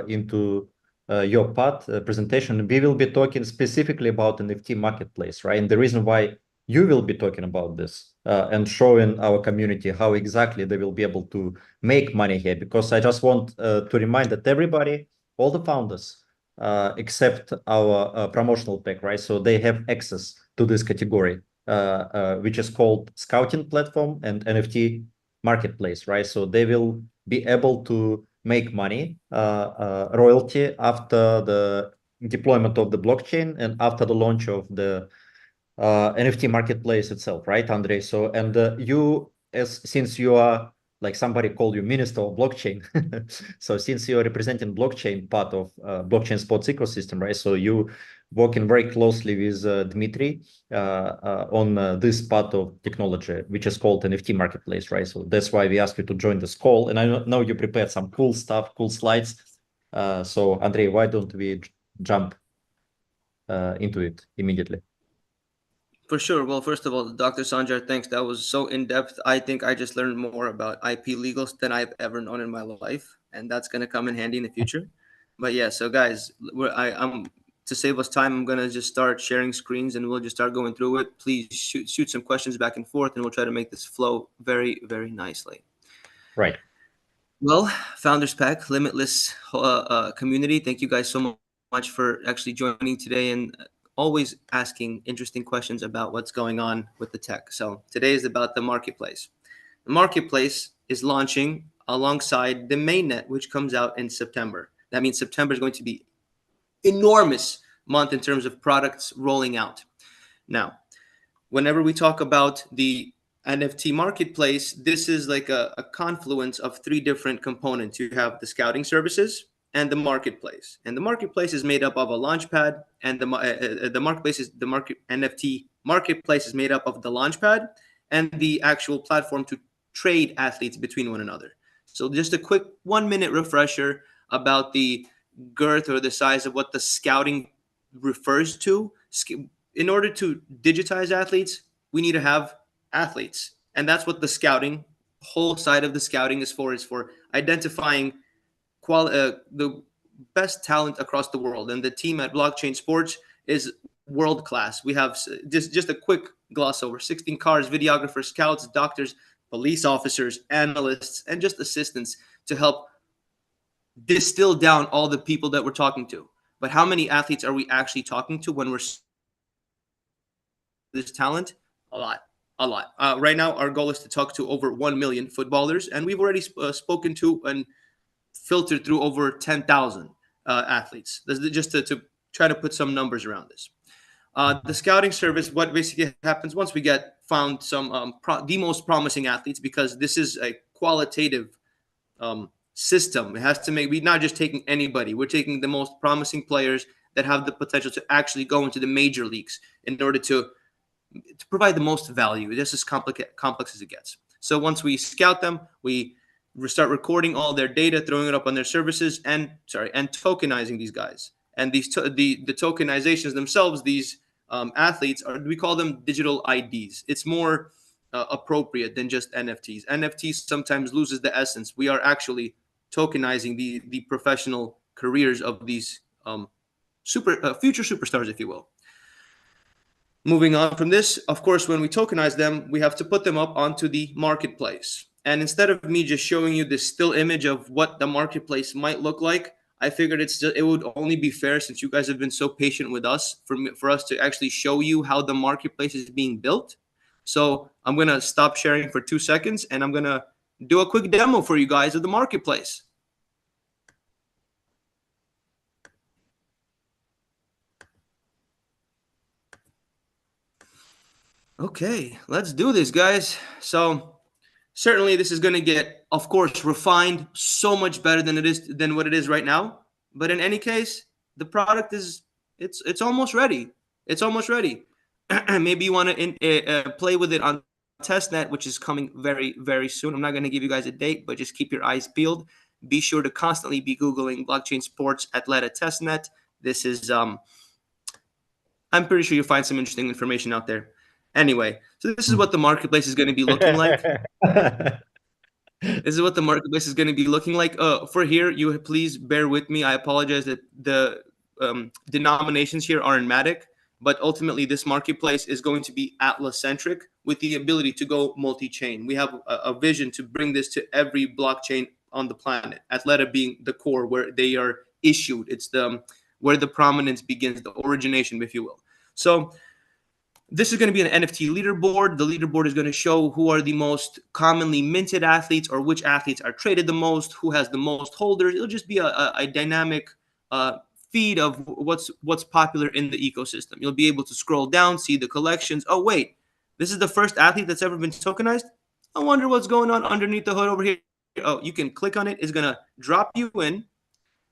into your part presentation? We will be talking specifically about NFT marketplace, right? And the reason why you will be talking about this and showing our community how exactly they will be able to make money here, because I just want to remind that everybody, all the founders, except our promotional pack, right? So they have access to this category, which is called scouting platform and NFT marketplace, right? So they will be able to make money, royalty after the deployment of the blockchain and after the launch of the NFT marketplace itself, right, Andre? So, and since you are like somebody called you Minister of Blockchain, so since you are representing blockchain part of blockchain sports ecosystem, right? So you working very closely with Dmitry on this part of technology, which is called NFT marketplace, right? So that's why we asked you to join this call. And I know you prepared some cool stuff, cool slides. So Andrei, why don't we jump into it immediately? For sure. Well, first of all, Dr. Sandjar, thanks. That was so in-depth. I think I just learned more about IP legals than I've ever known in my life, and that's going to come in handy in the future. But yeah, so guys, I'm to save us time, I'm going to just start sharing screens and we'll just start going through it. Please shoot some questions back and forth, and we'll try to make this flow very, very nicely. Right. Well, Founders Pack, Limitless community, thank you guys so much for actually joining today and always asking interesting questions about what's going on with the tech. So today is about the marketplace. The marketplace is launching alongside the mainnet, which comes out in September. That means September is going to be enormous month in terms of products rolling out. Now, whenever we talk about the NFT marketplace, this is like a confluence of three different components. You have the scouting services and the marketplace. And the marketplace is made up of a launchpad, and the marketplace is the NFT marketplace is made up of the launchpad and the actual platform to trade athletes between one another. So just a quick 1 minute refresher about the girth or the size of what the scouting refers to. In order to digitize athletes, we need to have athletes. And that's what the scouting, whole side of the scouting is for identifying the best talent across the world. And the team at Blockchain Sports is world class. We have just a quick gloss over 16 cars, videographers, scouts, doctors, police officers, analysts, and just assistants to help distill down all the people that we're talking to. But how many athletes are we actually talking to when we're this talent? A lot. Right now, our goal is to talk to over 1 million footballers, and we've already spoken to and filtered through over 10,000 athletes. Just to try to put some numbers around this. The scouting service, what basically happens once we get found some the most promising athletes, because this is a qualitative system. It has to make, we're not just taking anybody. We're taking the most promising players that have the potential to actually go into the major leagues in order to provide the most value. This is complex as it gets. So once we scout them, we start recording all their data, throwing it up on their services, and tokenizing these guys. And these the tokenizations themselves, these athletes, we call them digital IDs. It's more appropriate than just NFTs. NFTs sometimes loses the essence. We are actually tokenizing the professional careers of these future superstars, if you will. Moving on from this, of course, when we tokenize them, we have to put them up onto the marketplace. And instead of me just showing you this still image of what the marketplace might look like, I figured it would only be fair, since you guys have been so patient with us, for us to actually show you how the marketplace is being built. So I'm going to stop sharing for 2 seconds, and I'm going to do a quick demo for you guys of the marketplace. Okay, let's do this, guys. So certainly this is going to get, of course, refined so much better than what it is right now. But in any case, the product is it's almost ready. It's almost ready. Maybe you want to play with it on testnet, which is coming very, very soon. I'm not going to give you guys a date, but just keep your eyes peeled. Be sure to constantly be Googling Blockchain Sports Atleta testnet. This is I'm pretty sure you'll find some interesting information out there. Anyway, so this is what the marketplace is going to be looking like. This is what the marketplace is going to be looking like. For here, you please bear with me. I apologize that the denominations here are in Matic, but ultimately this marketplace is going to be Atla-centric with the ability to go multi-chain. We have a vision to bring this to every blockchain on the planet, Atleta being the core where they are issued. It's where the prominence begins, the origination, if you will. So this is going to be an NFT leaderboard. The leaderboard is going to show who are the most commonly minted athletes, or which athletes are traded the most, who has the most holders. It'll just be a dynamic feed of what's popular in the ecosystem. You'll be able to scroll down, see the collections. Oh, wait, this is the first athlete that's ever been tokenized? I wonder what's going on underneath the hood over here. Oh, you can click on it. It's going to drop you in.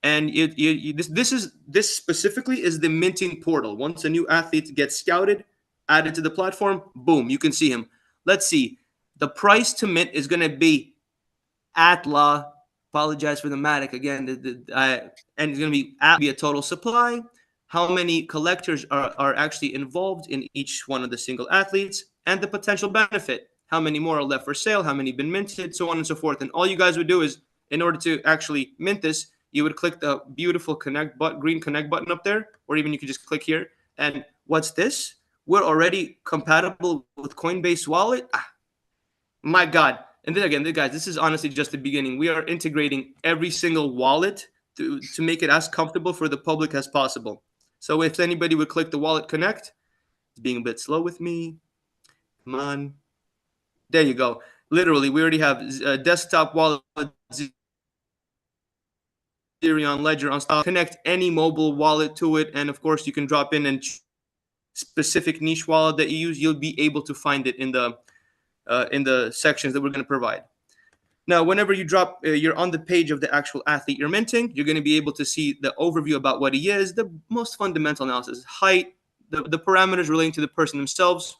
And this specifically is the minting portal. Once a new athlete gets scouted, added to the platform, boom, you can see him. Let's see. The price to mint is going to be Atla. Apologize for the Matic again. And it's going to be a total supply. How many collectors are actually involved in each one of the single athletes, and the potential benefit. How many more are left for sale? How many been minted? So on and so forth. And all you guys would do is, in order to actually mint this, you would click the beautiful green connect button up there, or even you could just click here. And what's this? We're already compatible with Coinbase Wallet. My God. And then again, guys, this is honestly just the beginning. We are integrating every single wallet to make it as comfortable for the public as possible. So if anybody would click the wallet connect, it's being a bit slow with me. Come on. There you go. literally, we already have desktop wallet, Ethereum, Ledger on stock. Connect any mobile wallet to it, and of course, you can drop in and specific niche wallet that you use. You'll be able to find it in the sections that we're going to provide. Now, whenever you drop, you're on the page of the actual athlete you're minting, you're going to be able to see the overview about what he is, the most fundamental analysis, height, the parameters relating to the person themselves.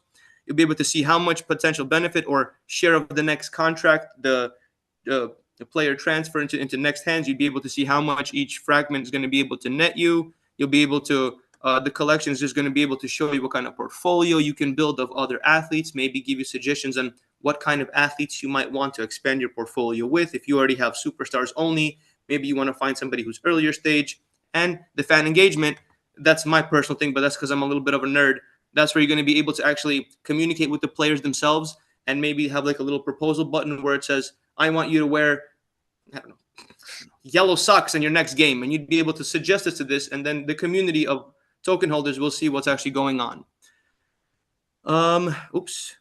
You'll be able to see how much potential benefit or share of the next contract the player transfer into next hands. You'd be able to see how much each fragment is going to be able to net you. You'll be able to, the collection is just going to be able to show you what kind of portfolio you can build of other athletes, maybe give you suggestions on what kind of athletes you might want to expand your portfolio with. If you already have superstars only, maybe you want to find somebody who's earlier stage. And the fan engagement, that's my personal thing, but that's because I'm a little bit of a nerd. That's where you're going to be able to actually communicate with the players themselves and maybe have like a little proposal button where it says, I want you to wear, I don't know, yellow socks in your next game. And you'd be able to suggest this to this. And then the community of token holders will see what's actually going on. Oops.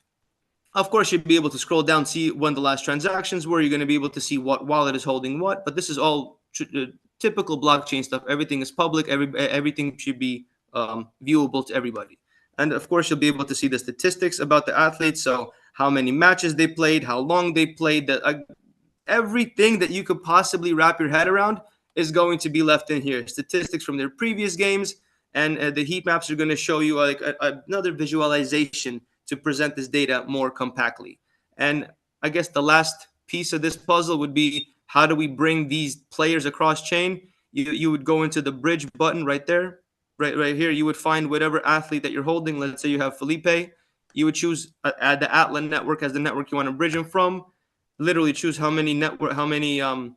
Of course, you'll be able to scroll down, see when the last transactions were. You're going to be able to see what wallet is holding what. But this is all typical blockchain stuff. Everything is public. Everything should be viewable to everybody. And of course, you'll be able to see the statistics about the athletes. So how many matches they played, how long they played, everything that you could possibly wrap your head around is going to be left in here. Statistics from their previous games. And the heat maps are going to show you like another visualization to present this data more compactly. And I guess the last piece of this puzzle would be, how do we bring these players across chain? You would go into the bridge button right there. Right here, you would find whatever athlete that you're holding. Let's say you have Felipe. You would choose add the Atla network as the network you want to bridge them from. Literally choose how many NFTs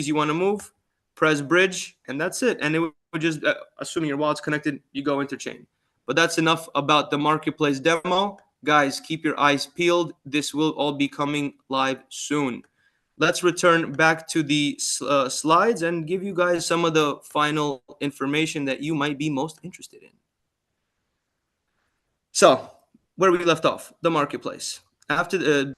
you want to move. Press bridge, and that's it. And it would just, assuming your wallet's connected, you go interchain. But that's enough about the marketplace demo. Guys, keep your eyes peeled. This will all be coming live soon. Let's return back to the slides and give you guys some of the final information that you might be most interested in. So, where we left off, the marketplace. After the,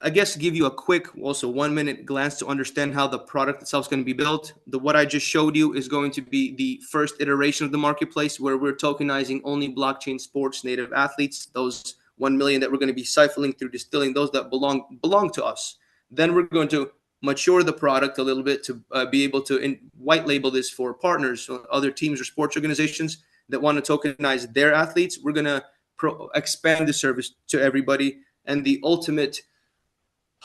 I guess, give you a quick, also 1 minute glance to understand how the product itself is going to be built. What I just showed you is going to be the first iteration of the marketplace, where we're tokenizing only blockchain sports native athletes, those 1 million that we're going to be siphoning through, distilling those that belong to us. Then we're going to mature the product a little bit to be able to white label this for partners, or other teams or sports organizations that want to tokenize their athletes. We're going to expand the service to everybody. And the ultimate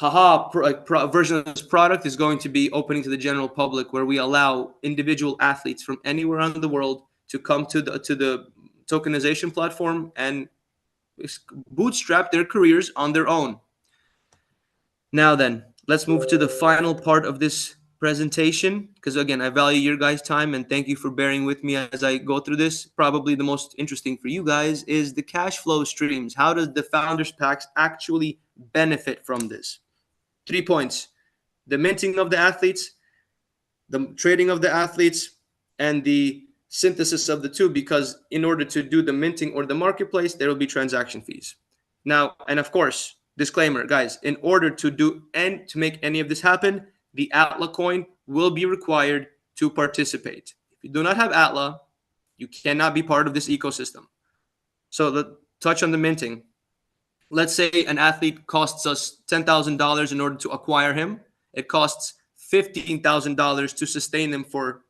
version of this product is going to be opening to the general public, where we allow individual athletes from anywhere around the world to come to the tokenization platform and bootstrap their careers on their own. Now then, let's move to the final part of this presentation, because again, I value your guys' time and thank you for bearing with me as I go through this. Probably the most interesting for you guys is the cash flow streams. How does the Founders Packs actually benefit from this? 3 points: the minting of the athletes, the trading of the athletes, and the synthesis of the two, because in order to do the minting or the marketplace, there will be transaction fees. Now, and of course, disclaimer, guys, in order to do and to make any of this happen, the Atla coin will be required to participate. If you do not have Atla, you cannot be part of this ecosystem. So let's touch on the minting. Let's say an athlete costs us $10,000 in order to acquire him. It costs $15,000 to sustain them for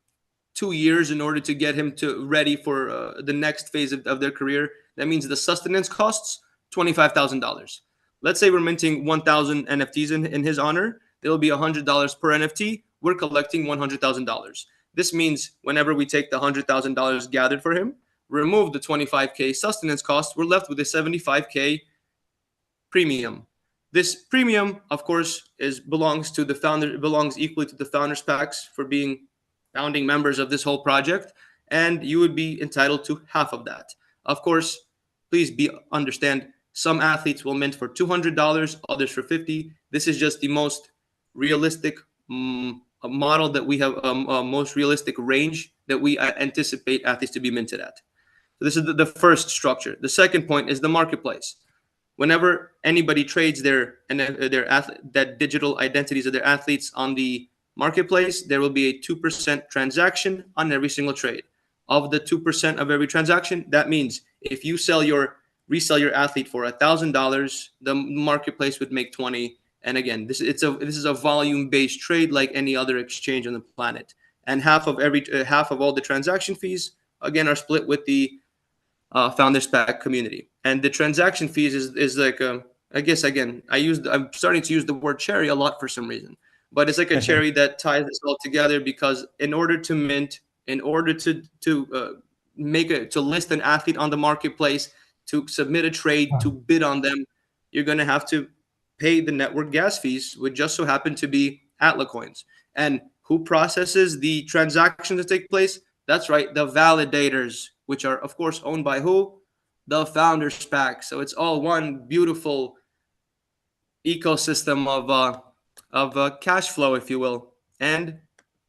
2 years in order to get him ready for the next phase of their career. That means the sustenance costs $25,000. Let's say we're minting 1,000 NFTs in his honor. It'll be $100 per NFT. We're collecting $100,000. This means whenever we take the $100,000 gathered for him, remove the $25K sustenance cost, we're left with a $75K premium. This premium, of course, belongs to the founder. It belongs equally to the Founders Packs for being founding members of this whole project, and you would be entitled to half of that. Of course, please understand, some athletes will mint for $200, others for $50. This is just the most realistic model that we have, most realistic range that we anticipate athletes to be minted at. So this is the first structure. The second point is the marketplace. whenever anybody trades that digital identities of their athletes on the marketplace, there will be a 2% transaction on every single trade. Of the 2% of every transaction, that means if you resell your athlete for $1,000, the marketplace would make 20. And again, this is a volume-based trade like any other exchange on the planet. And half of all the transaction fees, again, are split with the Founders Pack community. And the transaction fees is like I guess again I'm starting to use the word cherry a lot for some reason, but it's like a cherry that ties this all together, because in order to mint, in order to list an athlete on the marketplace, to submit a trade, to bid on them, you're going to have to pay the network gas fees, which just so happen to be Atla coins. And who processes the transactions that take place? That's right, the validators, which are, of course, owned by who? The Founders Pack. So it's all one beautiful ecosystem of cash flow, if you will. And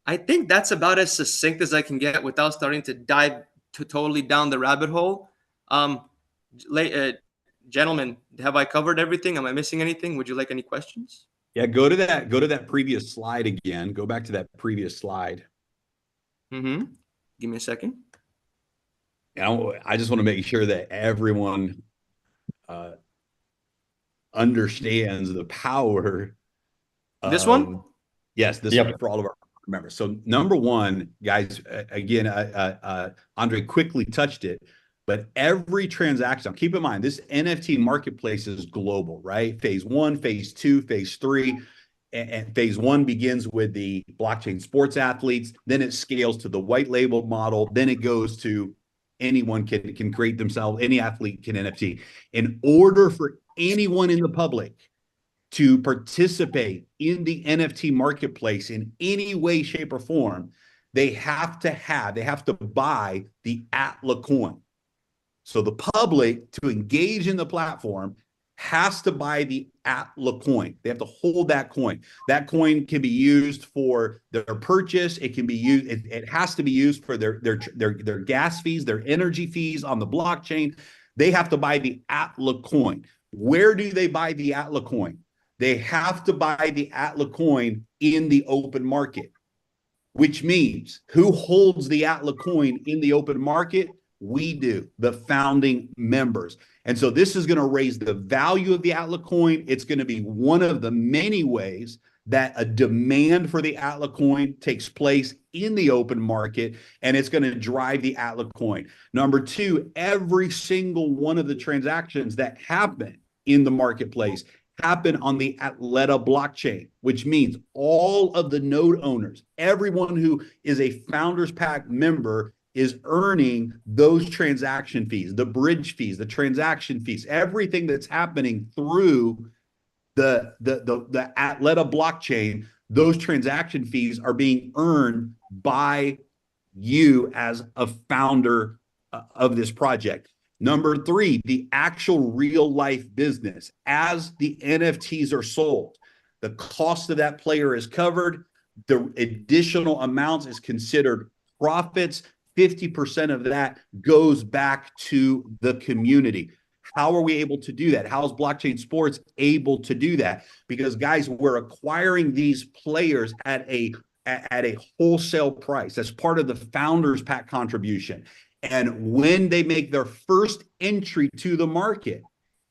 I think that's about as succinct as I can get without starting to dive totally down the rabbit hole. Gentlemen, have I covered everything? Am I missing anything? Would you like any questions? Yeah, go to that previous slide again. Go back to that previous slide. Mm-hmm. Give me a second. And I just want to make sure that everyone understands the power. This one? Yes, this one for all of our members. So number one, guys, again, Andre quickly touched it, but every transaction, keep in mind, this NFT marketplace is global, right? Phase 1, phase 2, phase 3. And phase 1 begins with the blockchain sports athletes. Then it scales to the white label model. Then it goes to anyone can create themselves. Any athlete can NFT. In order for anyone in the public to participate in the NFT marketplace in any way, shape, or form, they have to buy the Atla coin. So the public, to engage in the platform, has to buy the Atla coin. They have to hold that coin. That coin can be used for their purchase. It can be used. It has to be used for their gas fees, their energy fees on the blockchain. They have to buy the Atla coin. Where do they buy the Atla coin? They have to buy the Atla coin in the open market, which means who holds the Atla coin in the open market? We do, the founding members. And so this is going to raise the value of the Atla coin. It's going to be one of the many ways that a demand for the Atla coin takes place in the open market, and it's going to drive the Atla coin. Number two, every single one of the transactions that happen in the marketplace happen on the Atleta blockchain, which means all of the node owners, everyone who is a Founders Pack member, is earning those transaction fees, the bridge fees, the transaction fees, everything that's happening through the Atleta blockchain. Those transaction fees are being earned by you as a founder of this project. Number three, the actual real life business. As the NFTs are sold, the cost of that player is covered. The additional amounts is considered profits. 50% of that goes back to the community. How are we able to do that? How is blockchain sports able to do that? Because guys, we're acquiring these players at a wholesale price. That's part of the Founders Pack contribution. And when they make their first entry to the market,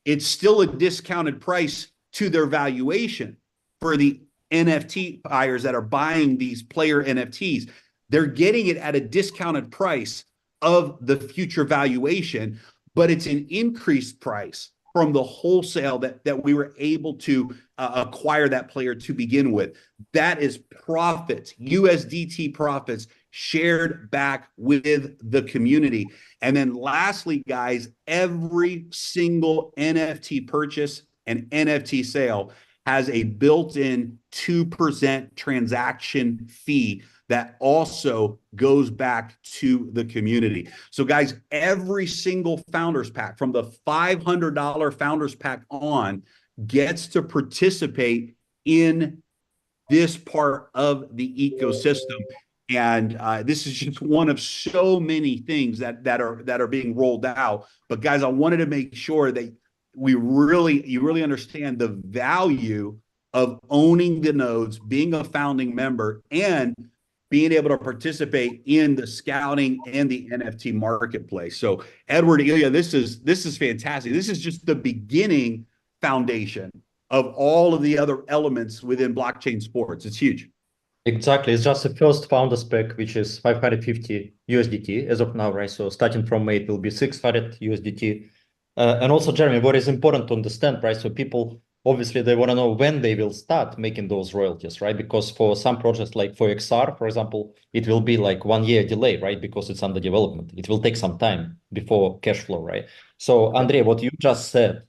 it's still a discounted price to their valuation for the NFT buyers that are buying these player NFTs. They're getting it at a discounted price of the future valuation, but it's an increased price from the wholesale that we were able to acquire that player to begin with. That is profits, USDT profits shared back with the community. And then lastly, guys, every single NFT purchase and NFT sale has a built-in 2% transaction fee that also goes back to the community. So guys, every single Founders Pack from the $500 Founders Pack on gets to participate in this part of the ecosystem. And this is just one of so many things that are being rolled out. But guys, I wanted to make sure that you really understand the value of owning the nodes, being a founding member, and being able to participate in the scouting and the NFT marketplace. So, Edward, Ilya, this is fantastic. This is just the beginning foundation of all of the other elements within blockchain sports. It's huge. Exactly. It's just the first founder spec, which is 550 USDT as of now, right? So starting from May, it will be 600 USDT. And also, Jeremy, what is important to understand, right? So people, obviously, they want to know when they will start making those royalties, right? Because for some projects, like for XR, for example, it will be like 1 year delay, right? Because it's under development. It will take some time before cash flow, right? So, Andrei, what you just said,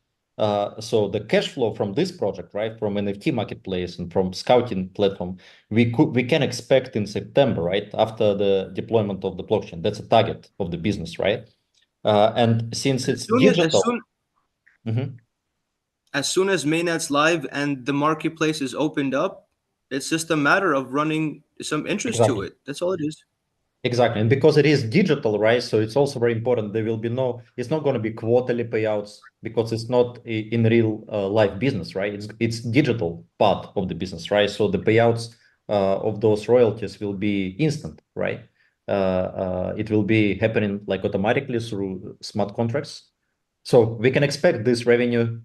so the cash flow from this project, right, from NFT marketplace and from scouting platform, we can expect in September, right, after the deployment of the blockchain. That's a target of the business, right? And since it's digital, As soon as mainnet's live and the marketplace is opened up, it's just a matter of running some interest to it. That's all it is. Exactly. And because it is digital, right? So it's also very important. There will be it's not going to be quarterly payouts because it's not in real life business, right? It's digital part of the business, right? So the payouts of those royalties will be instant, right? It will be happening like automatically through smart contracts. So we can expect this revenue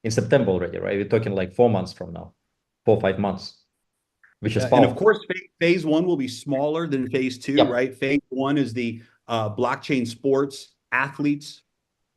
in September already, right? We're talking like 4 months from now, 4 or 5 months. Which is and of course, phase one will be smaller than phase two, Yep. right? Phase one is the blockchain sports athletes,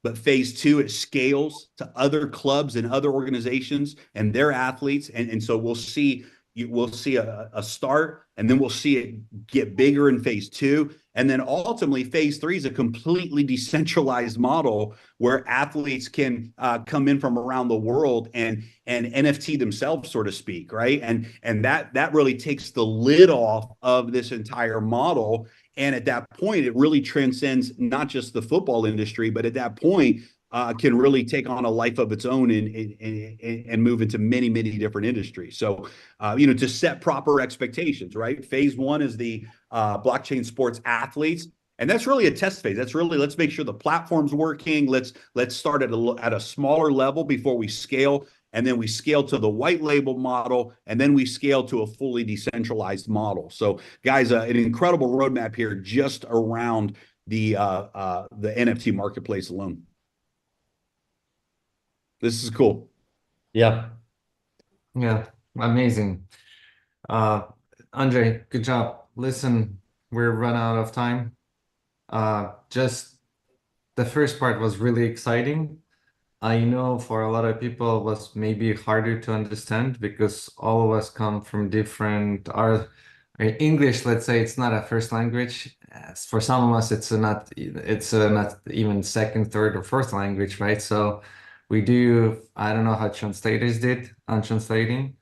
but phase two, it scales to other clubs and other organizations and their athletes. And so we'll see a start, and then we'll see it get bigger in phase two. And then ultimately, phase three is a completely decentralized model where athletes can come in from around the world and NFT themselves, so to speak, right? And that really takes the lid off of this entire model. And at that point, it really transcends not just the football industry, but at that point, can really take on a life of its own and move into many, many different industries. So, to set proper expectations, right? Phase one is the blockchain sports athletes. And that's really a test phase. That's really, let's make sure the platform's working. Let's start at a smaller level before we scale. And then we scale to the white label model, and then we scale to a fully decentralized model. So, guys, an incredible roadmap here just around the NFT marketplace alone. This is cool. Yeah, amazing. Andrei, good job. Listen, we're run out of time. Just the first part was really exciting. I know for a lot of people it was maybe harder to understand because all of us come from different English, let's say it's not a first language. For some of us it's not even second, third, or fourth language, right? So we do, I don't know how translators did on translating,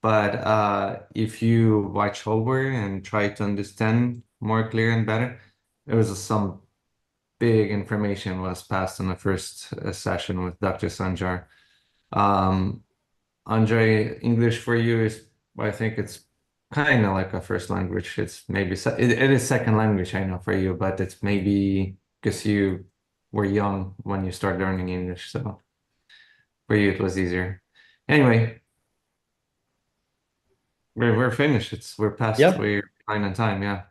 but if you watch over and try to understand more clear and better, there was some big information was passed in the first session with Dr. Sandjar. Andrei, English for you is, I think it's kind of like a first language. It's maybe, it is second language, I know, for you, but it's maybe because you were young when you started learning English. So for you, it was easier. Anyway, we're finished. We're past, we're behind on time. Yeah.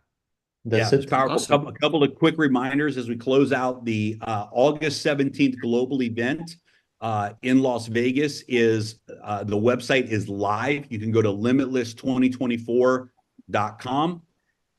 That's it's it. powerful. Awesome. A couple of quick reminders as we close out the August 17th global event in Las Vegas is the website is live. You can go to limitless2024.com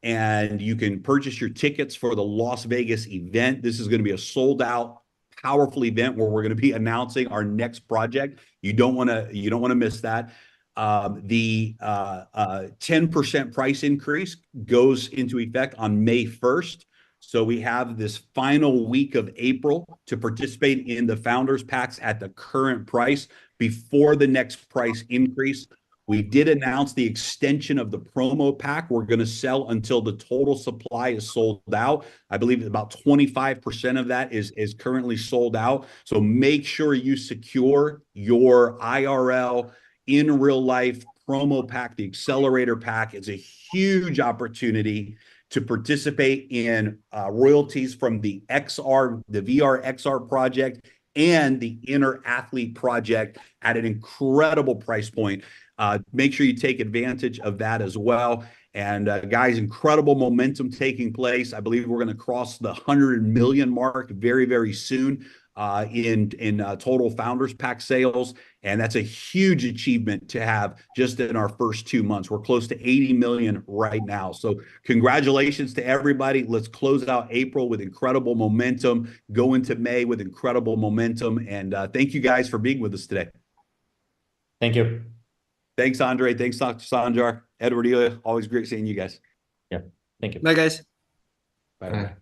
and you can purchase your tickets for the Las Vegas event. This is going to be a sold out, powerful event where we're going to be announcing our next project. You don't want to miss that. The 10% price increase goes into effect on May 1st. So we have this final week of April to participate in the founders packs at the current price before the next price increase. We did announce the extension of the promo pack. We're going to sell until the total supply is sold out. I believe about 25% of that is currently sold out. So make sure you secure your IRL in real life promo pack, the accelerator pack. Is a huge opportunity to participate in royalties from the VR XR project and the Inner Athlete Project at an incredible price point. Make sure you take advantage of that as well. And guys, incredible momentum taking place. I believe we're going to cross the 100 million mark very, very soon in total Founders Pack sales. And that's a huge achievement to have just in our first 2 months. We're close to 80 million right now. So congratulations to everybody. Let's close out April with incredible momentum, go into May with incredible momentum. And thank you guys for being with us today. Thank you. Thanks, Andre. Thanks, Dr. Sandjar. Edward, always great seeing you guys. Yeah, thank you. Bye, guys. Bye. Bye.